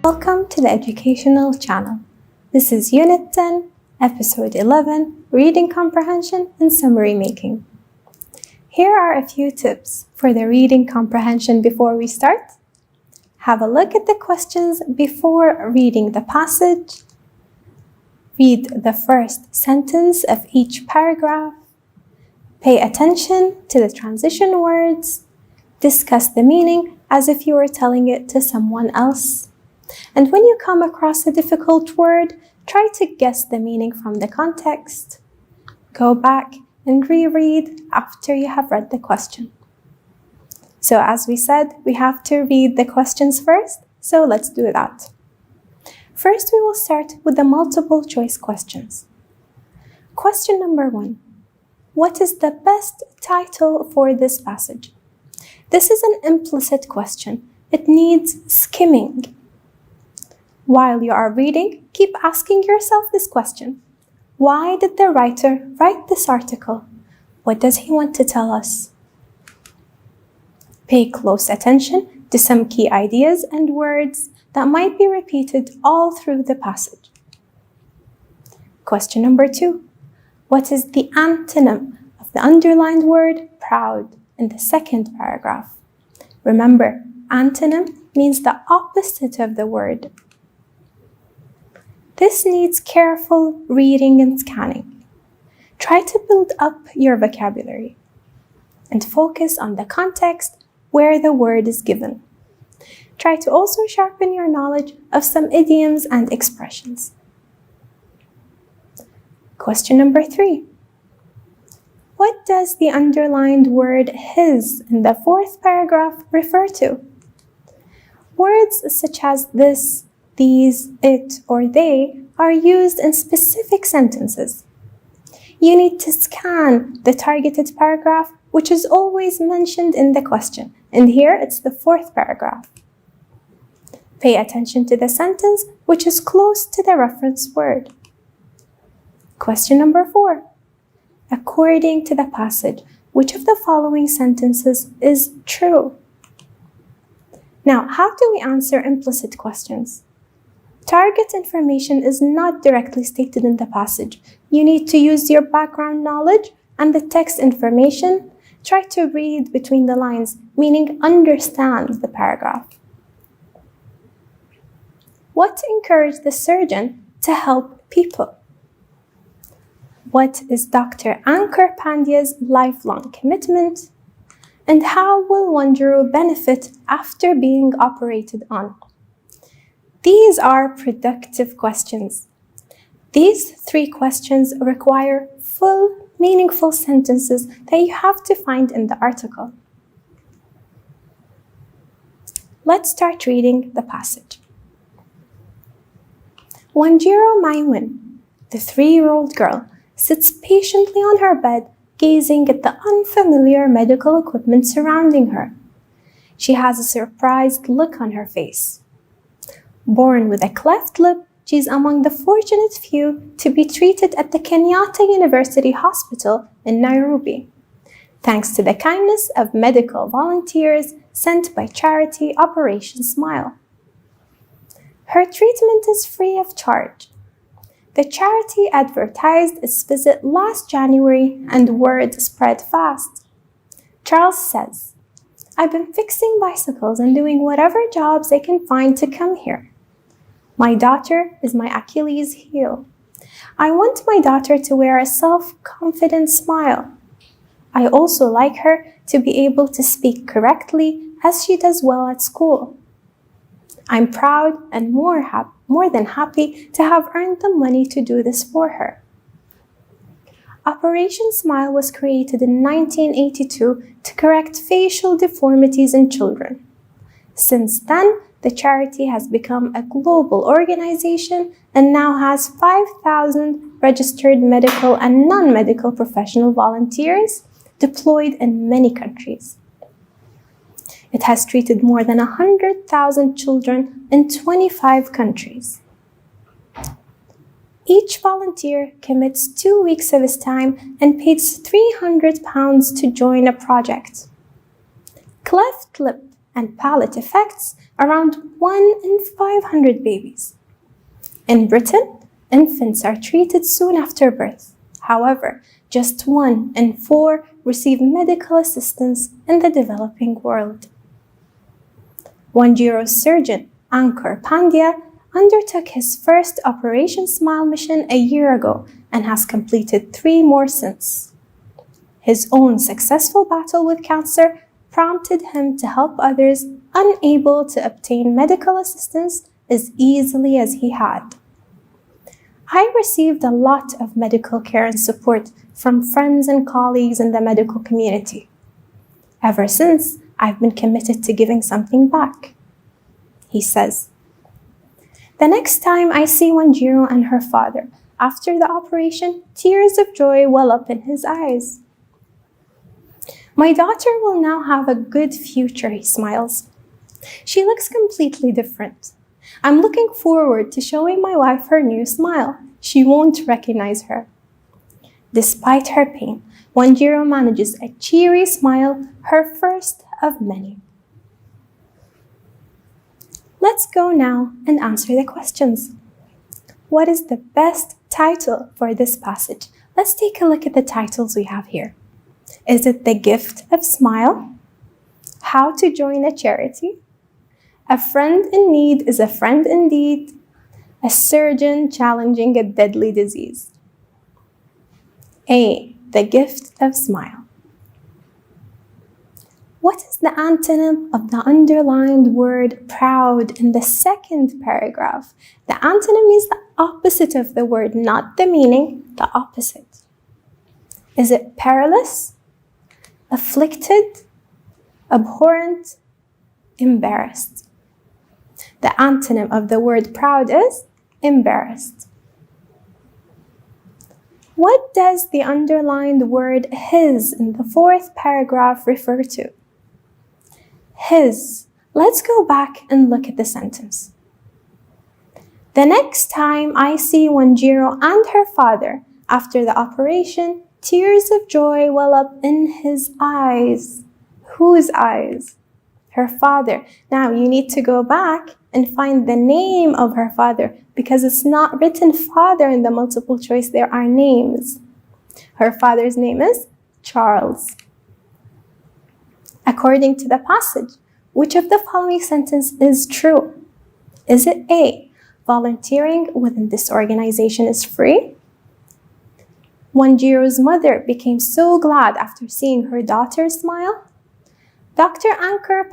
Welcome to the Educational Channel. This is Unit 10, Episode 11, Reading Comprehension and Summary Making. Here are a few tips for the reading comprehension before we start. Have a look at the questions before reading the passage. Read the first sentence of each paragraph. Pay attention to the transition words. Discuss the meaning as if you were telling it to someone else. And when you come across a difficult word, try to guess the meaning from the context. Go back and reread after you have read the question. So as we said, we have to read the questions first, so let's do that. First, we will start with the multiple choice questions. Question number 1. What is the best title for this passage? This is an implicit question. It needs skimming. While you are reading, keep asking yourself this question. Why did the writer write this article? What does he want to tell us? Pay close attention to some key ideas and words that might be repeated all through the passage. Question number 2. What is the antonym of the underlined word proud in the second paragraph? Remember, antonym means the opposite of the word. This needs careful reading and scanning. Try to build up your vocabulary and focus on the context where the word is given. Try to also sharpen your knowledge of some idioms and expressions. Question number 3. What does the underlined word his in the fourth paragraph refer to? Words such as this, these, it, or they are used in specific sentences. You need to scan the targeted paragraph, which is always mentioned in the question, and here it's the fourth paragraph. Pay attention to the sentence which is close to the reference word. Question number 4. According to the passage, which of the following sentences is true? Now, how do we answer implicit questions? Target information is not directly stated in the passage. You need to use your background knowledge and the text information. Try to read between the lines, meaning understand the paragraph. What encouraged the surgeon to help people? What is Dr. Ankur Pandya's lifelong commitment? And how will Wanjiru benefit after being operated on? These are productive questions. These 3 questions require full, meaningful sentences that you have to find in the article. Let's start reading the passage. Wanjiru Maimun, the 3-year-old girl, sits patiently on her bed, gazing at the unfamiliar medical equipment surrounding her. She has a surprised look on her face. Born with a cleft lip, she is among the fortunate few to be treated at the Kenyatta University Hospital in Nairobi, thanks to the kindness of medical volunteers sent by charity Operation Smile. Her treatment is free of charge. The charity advertised its visit last January and word spread fast. Charles says, "I've been fixing bicycles and doing whatever jobs I can find to come here. My daughter is my Achilles heel. I want my daughter to wear a self-confident smile. I also like her to be able to speak correctly as she does well at school. I'm proud and more than happy to have earned the money to do this for her." Operation Smile was created in 1982 to correct facial deformities in children. Since then, the charity has become a global organization and now has 5,000 registered medical and non-medical professional volunteers deployed in many countries. It has treated more than 100,000 children in 25 countries. Each volunteer commits 2 weeks of his time and pays £300 to join a project. Cleft lip and palate effects around 1 in 500 babies. In Britain, infants are treated soon after birth. However, just 1 in 4 receive medical assistance in the developing world. Wanjiro's surgeon, Ankur Pandya, undertook his first Operation Smile mission a year ago and has completed 3 more since. His own successful battle with cancer prompted him to help others unable to obtain medical assistance as easily as he had. I received a lot of medical care and support from friends and colleagues in the medical community. Ever since, I've been committed to giving something back, he says. The next time I see Wanjiro and her father after the operation, tears of joy well up in his eyes. My daughter will now have a good future, he smiles. She looks completely different. I'm looking forward to showing my wife her new smile. She won't recognize her. Despite her pain, Wanjiro manages a cheery smile, her first of many. Let's go now and answer the questions. What is the best title for this passage? Let's take a look at the titles we have here. Is it The Gift of Smile? How to Join a Charity? A Friend in Need is a Friend Indeed. A Surgeon Challenging a Deadly Disease. A. The Gift of Smile. What is the antonym of the underlined word proud in the second paragraph? The antonym is the opposite of the word, not the meaning, the opposite. Is it perilous, afflicted, abhorrent, embarrassed? The antonym of the word proud is embarrassed. What does the underlined word his in the fourth paragraph refer to? His. Let's go back and look at the sentence. The next time I see Wanjiro and her father after the operation, tears of joy well up in his eyes. Whose eyes? Her father. Now you need to go back and find the name of her father because it's not written father in the multiple choice. There are names. Her father's name is Charles. According to the passage, which of the following sentence is true? Is it A, volunteering within this organization is free? Wanjiro's mother became so glad after seeing her daughter smile. Dr. Ankur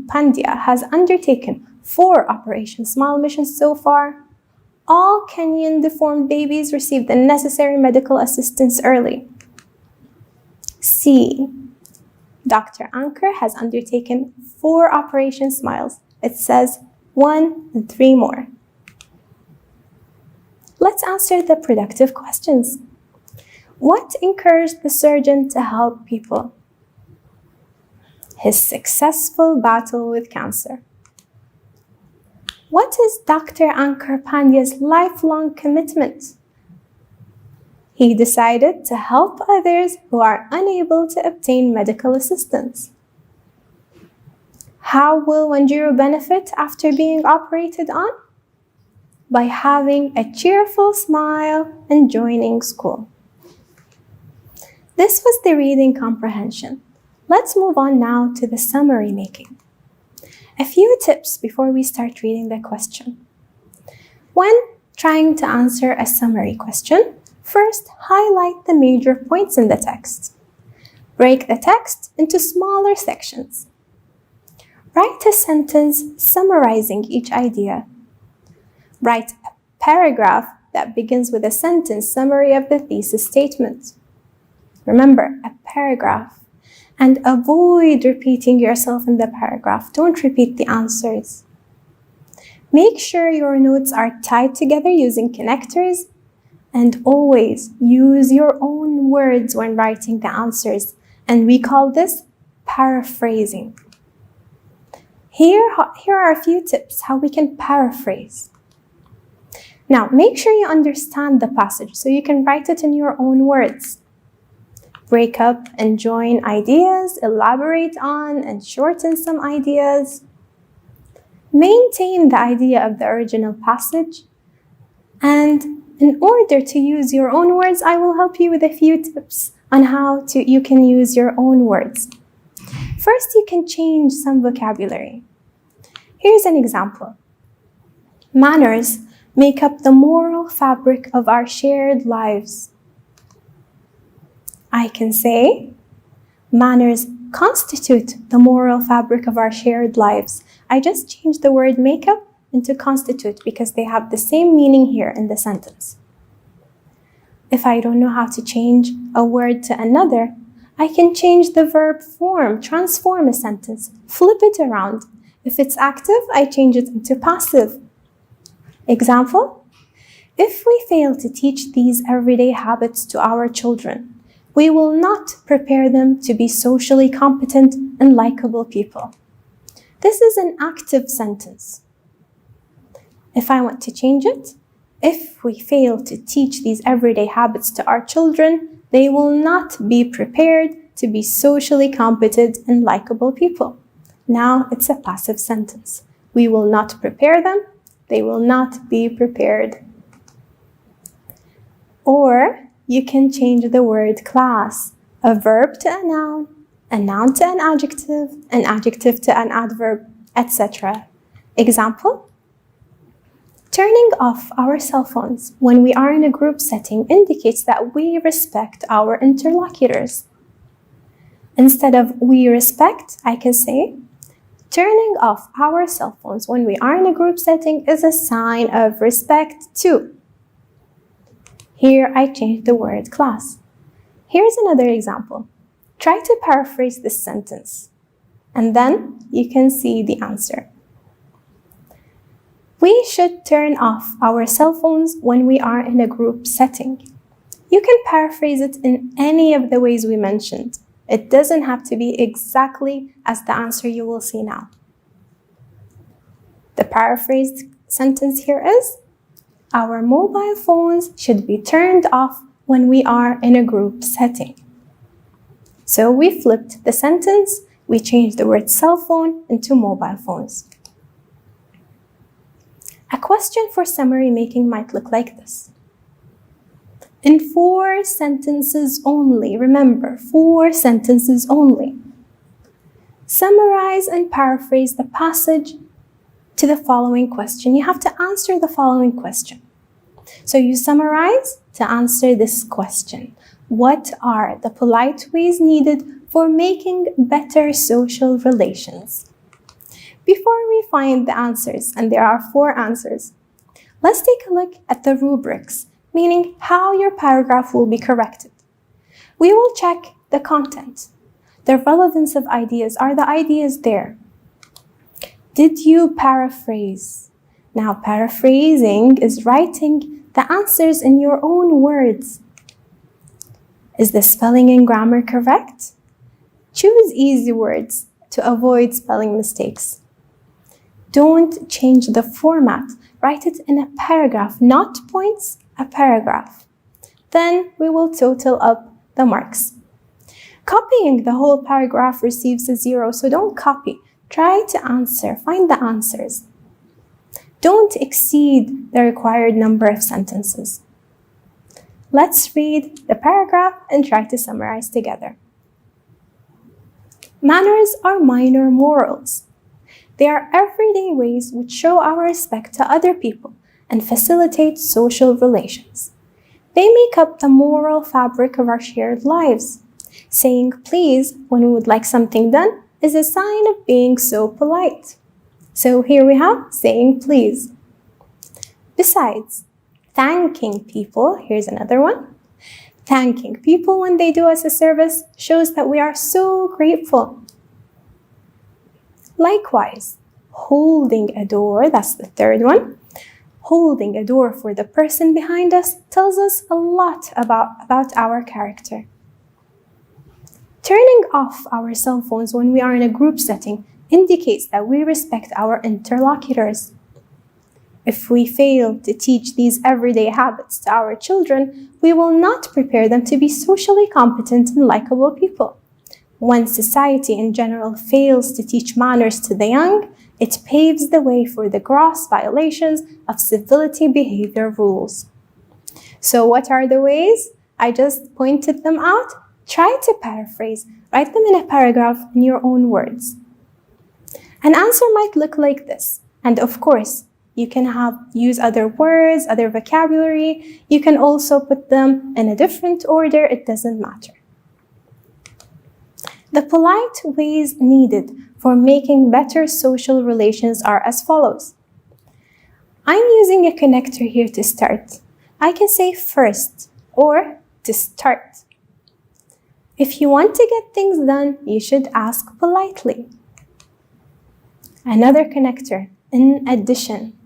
Pandya has undertaken 4 Operation Smile missions so far. All Kenyan deformed babies received the necessary medical assistance early. C. Dr. Ankur has undertaken 4 Operation Smiles. It says 1 and 3 more. Let's answer the productive questions. What encouraged the surgeon to help people? His successful battle with cancer. What is Dr. Ankur Pandya's lifelong commitment? He decided to help others who are unable to obtain medical assistance. How will Wanjiro benefit after being operated on? By having a cheerful smile and joining school. This was the reading comprehension. Let's move on now to the summary making. A few tips before we start reading the question. When trying to answer a summary question, first highlight the major points in the text. Break the text into smaller sections. Write a sentence summarizing each idea. Write a paragraph that begins with a sentence summary of the thesis statement. Remember, a paragraph. And avoid repeating yourself in the paragraph. Don't repeat the answers. Make sure your notes are tied together using connectors, and always use your own words when writing the answers. And we call this paraphrasing. Here are a few tips how we can paraphrase. Now, make sure you understand the passage so you can write it in your own words. Break up and join ideas, elaborate on and shorten some ideas. Maintain the idea of the original passage, and in order to use your own words, I will help you with a few tips on how you can use your own words. First, you can change some vocabulary. Here's an example. Manners make up the moral fabric of our shared lives. I can say, manners constitute the moral fabric of our shared lives. I just changed the word make up into constitute because they have the same meaning here in the sentence. If I don't know how to change a word to another, I can change the verb form, transform a sentence, flip it around. If it's active, I change it into passive. Example, if we fail to teach these everyday habits to our children, we will not prepare them to be socially competent and likable people. This is an active sentence. If I want to change it, if we fail to teach these everyday habits to our children, they will not be prepared to be socially competent and likable people. Now it's a passive sentence. We will not prepare them. They will not be prepared. Or you can change the word class, a verb to a noun to an adjective to an adverb, etc. Example, turning off our cell phones when we are in a group setting indicates that we respect our interlocutors. Instead of we respect, I can say, turning off our cell phones when we are in a group setting is a sign of respect too. Here I changed the word class. Here's another example. Try to paraphrase this sentence, and then you can see the answer. We should turn off our cell phones when we are in a group setting. You can paraphrase it in any of the ways we mentioned. It doesn't have to be exactly as the answer you will see now. The paraphrased sentence here is, our mobile phones should be turned off when we are in a group setting. So we flipped the sentence, we changed the word cell phone into mobile phones. A question for summary making might look like this. In 4 sentences only, remember, 4 sentences only, summarize and paraphrase the passage to the following question. You have to answer the following question. So you summarize to answer this question. What are the polite ways needed for making better social relations? Before we find the answers, and there are 4 answers, let's take a look at the rubrics, meaning how your paragraph will be corrected. We will check the content, the relevance of ideas. Are the ideas there? Did you paraphrase? Now, paraphrasing is writing the answers in your own words. Is the spelling and grammar correct? Choose easy words to avoid spelling mistakes. Don't change the format. Write it in a paragraph, not points, a paragraph. Then we will total up the marks. Copying the whole paragraph receives a 0, so don't copy. Try to answer, find the answers. Don't exceed the required number of sentences. Let's read the paragraph and try to summarize together. Manners are minor morals. They are everyday ways which show our respect to other people and facilitate social relations. They make up the moral fabric of our shared lives. Saying please when we would like something done is a sign of being so polite. So here we have saying please. Besides, thanking people, here's another one. Thanking people when they do us a service shows that we are so grateful. Likewise, holding a door, that's the third one. Holding a door for the person behind us tells us a lot about our character. Turning off our cell phones when we are in a group setting indicates that we respect our interlocutors. If we fail to teach these everyday habits to our children, we will not prepare them to be socially competent and likable people. When society in general fails to teach manners to the young, It paves the way for the gross violations of civility behavior rules. So what are the ways? I just pointed them out. Try to paraphrase. Write them in a paragraph in your own words. An answer might look like this. And of course, you can use other words, other vocabulary. You can also put them in a different order. It doesn't matter. The polite ways needed for making better social relations are as follows. I'm using a connector here to start. I can say first or to start. If you want to get things done, you should ask politely. Another connector, in addition.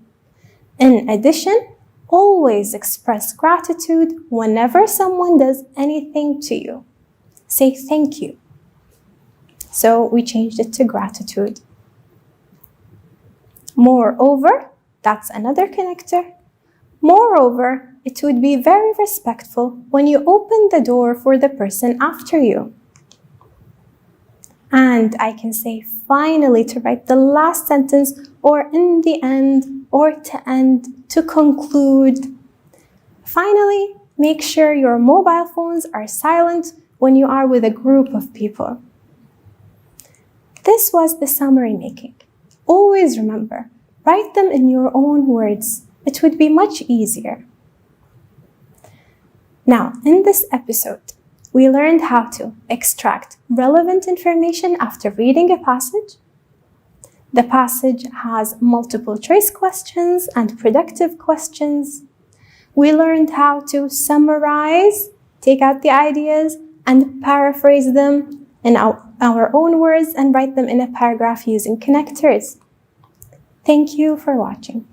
In addition, always express gratitude whenever someone does anything to you. Say thank you. So we changed it to gratitude. Moreover, that's another connector. Moreover, it would be very respectful when you open the door for the person after you. And I can say finally to write the last sentence, or in the end, or to end, to conclude. Finally, make sure your mobile phones are silent when you are with a group of people. This was the summary making. Always remember, write them in your own words. It would be much easier. Now, in this episode, we learned how to extract relevant information after reading a passage. The passage has multiple choice questions and productive questions. We learned how to summarize, take out the ideas, and paraphrase them in our own words and write them in a paragraph using connectors. Thank you for watching.